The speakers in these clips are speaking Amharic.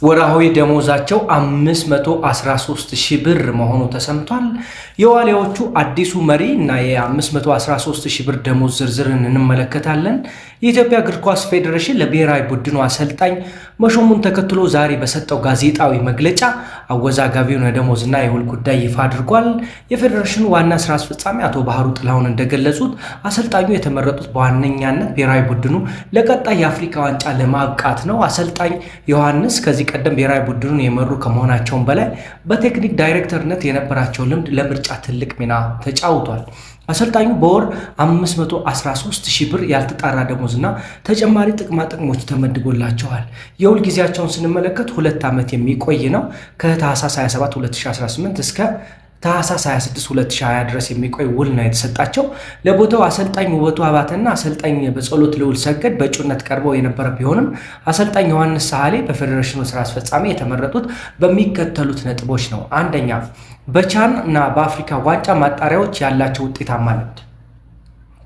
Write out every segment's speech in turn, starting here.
ወራዊ ደሞዛቸው 513,000 ብር መሆኑ ተሰምቷል። የዋሊያዎቹ አዲሱ መሪ እና የ513,000 ብር ደሞዝ ዝርዝርን እንመለከታለን። የኢትዮጵያ እግር ኳስ ፌዴሬሽን ለብሔራዊ ቡድኑ አሰልጣኝ መሾሙን ተከትሎ ዛሬ በሰጠው ጋዜጣዊ መግለጫ አወዛጋቢውን የደሞዝና የውል ጉዳይ ይፋ አድርጓል። የፌዴሬሽኑ ዋና ስራ አስፈጻሚ አቶ ባህሩ ጥላሁን እንደገለጹት አሰልጣኙ የተመረጡት በዋነኛነት ብሔራዊ ቡድኑ ለቀጣይ የአፍሪካ ዋንጫ ለማብቃት ነው። አሰልጣኝ ዮሐንስ ከዚህ ቀደም ብሔራዊ ቡድኑን የመሩ ከመሆናቸውም በላይ በቴክኒክ ዳይሬክተርነት የነበራቸው ልምድ ለምርጫ ትልቅ ሚና ተጫውቷል። አሰልጣኙ በወር 513,000 ብር ያልተጣራ ደሞዝና ተጨማሪ ጥቅማ ጥቅሞች ተመድቦላቸዋል። የውል ጊዜያቸውን ስንመለከት 2 ዓመት የሚቆይ ነው። ከታህሳስ 27 2018 እስከ ታህሳስ 26 2020 ድረስ የሚቆይ ውል ነው የተሰጣቸው። ለቦታው አሰልጣኝ ውበቱ አባተና አሰልጣኝ በጸሎት ልዑል ሰገድ በእጩነት ቀርበው የነበረ ቢሆንም አሰልጣኝ ዮሐንስ ሳህሌ በፌዴሬሽኑ ስራ አስፈጻሚ የተመረጡት በሚከተሉት ነጥቦች ነው። አንደኛ፣ በቻን እና በአፍሪካ ዋንጫ ማጣሪያዎች ያላቸው ውጤታማነት።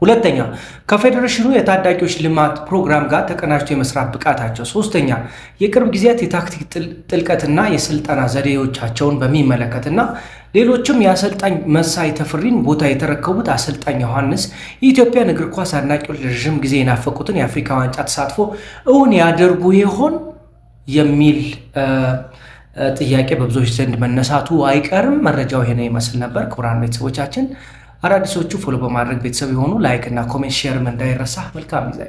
ሁለተኛ፣ ከፌዴሬሽኑ የታዳጊዎች ልማት ፕሮግራም ጋር ተቀናጅቶ የመስራት ብቃታቸው። ሶስተኛ፣ የቅርብ ጊዜያት የታክቲክ ጥልቀትና የስልጠና ዘዴዎቻቸውን በሚመለከትና ሌሎችም የአሰልጣኝ መሳይ ተፈሪን ቦታ የተረከቡት አሰልጣኝ ዮሐንስ የኢትዮጵያን እግር ኳስ አድናቂዎች ለረዥም ጊዜ የናፈቁትን የአፍሪካ ዋንጫ ተሳትፎ እውን ያደርጉ ይሆን የሚል ጥያቄ በብዙዎች ዘንድ መነሳቱ አይቀርም። መረጃው ይሄን ይመስል ነበር። ክቡራን ቤተሰቦቻችን አዳዲሶቹ ፎሎ በማድረግ ቤተሰብ የሆኑ ላይክ እና ኮሜንት ሼርም እንዳይረሳ። መልካም ጊዜ